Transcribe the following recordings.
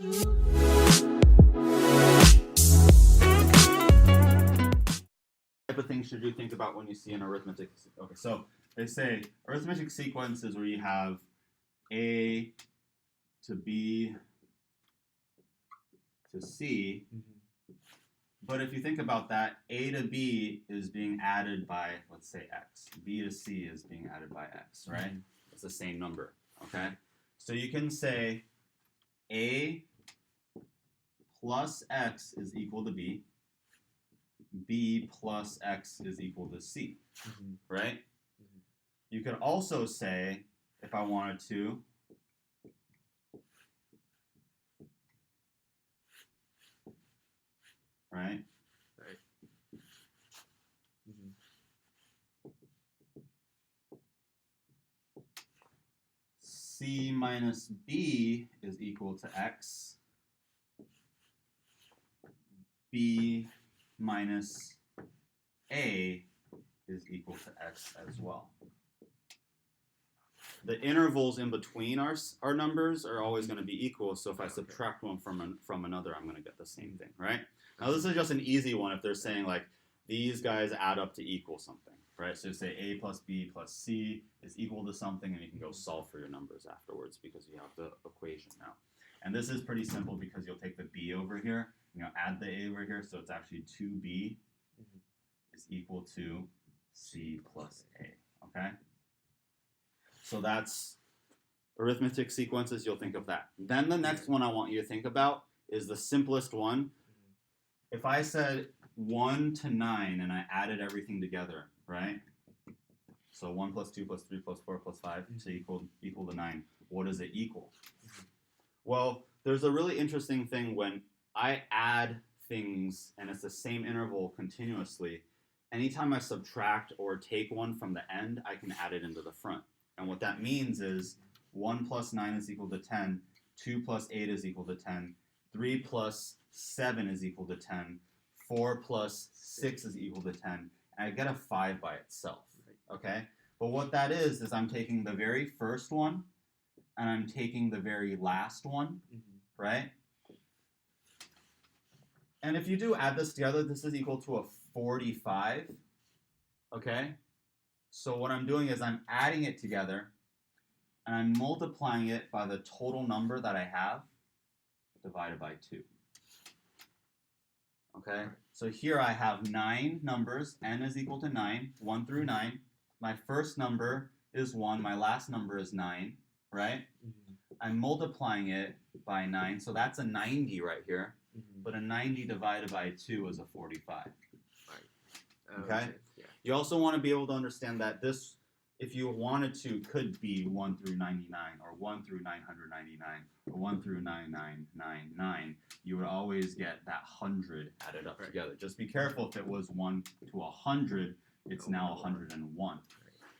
Type of things should you think about when you see an arithmetic? Okay, so they say arithmetic sequence is where you have A to B to C. But if you think about that, A to B is being added by, let's say, X. B to C is being added by X, right? It's the same number, okay? So you can say A plus X is equal to B. B plus X is equal to C, right? You could also say, if I wanted to, right? C minus B is equal to X. B minus A is equal to X as well. The intervals in between our numbers are always going to be equal, so if I subtract one from another, I'm going to get the same thing, right? Now this is just an easy one if they're saying like these guys add up to equal something, right? So you say A plus B plus C is equal to something, and you can go solve for your numbers afterwards because you have the equation now. And this is pretty simple because you'll take the B over here, add the A over here, so it's actually 2B is equal to C plus A, okay? So that's arithmetic sequences, you'll think of that. Then the next one I want you to think about is the simplest one. If I said 1 to 9 and I added everything together, right? So 1 plus 2 plus 3 plus 4 plus 5 to equal to 9. What does it equal? Well, there's a really interesting thing when I add things and it's the same interval continuously. Anytime I subtract or take one from the end, I can add it into the front. And what that means is 1 plus 9 is equal to 10, 2 plus 8 is equal to 10, 3 plus 7 is equal to 10, 4 plus 6 is equal to 10, and I get a 5 by itself, okay? But what that is I'm taking the very first one, and I'm taking the very last one, right? And if you do add this together, this is equal to a 45, okay? So what I'm doing is I'm adding it together, and I'm multiplying it by the total number that I have divided by 2. Okay, so here I have 9 numbers, n is equal to 9, 1 through 9. My first number is 1, my last number is 9, right? I'm multiplying it by 9, so that's a 90 right here. But a 90 divided by 2 is a 45. Okay? Yeah. You also want to be able to understand that this, if you wanted to, could be 1 through 99, or 1 through 999, or 1 through 9999. You would always get that 100 added up together. Just be careful if it was 1 to 100, it's now 101.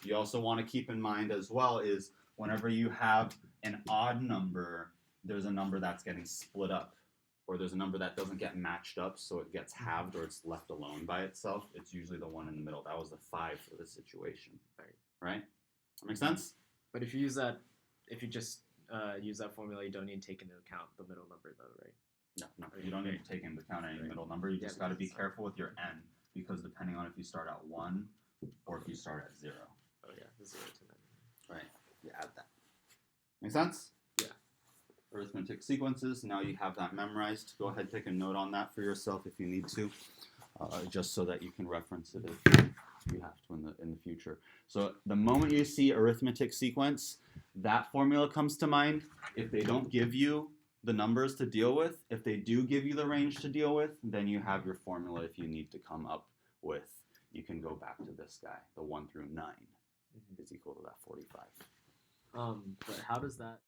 You also want to keep in mind as well is whenever you have an odd number, there's a number that's getting split up. Or there's a number that doesn't get matched up, so it gets halved or it's left alone by itself. It's usually the one in the middle. That was the 5 for this situation. Right? That make sense? But if you use that, if you just use that formula, you don't need to take into account the middle number, though, right? No, you don't need to take into account any middle number. You just got to be careful with your n, because depending on if you start at 1 or if you start at 0. Oh yeah, the 0 to 9. Right. You add that. Make sense? Arithmetic sequences. Now you have that memorized. Go ahead, take a note on that for yourself if you need to, just so that you can reference it if you have to in the future. So the moment you see arithmetic sequence, that formula comes to mind. If they don't give you the numbers to deal with, if they do give you the range to deal with, then you have your formula if you need to come up with. You can go back to this guy, the 1 through 9 is equal to that 45. But how does that...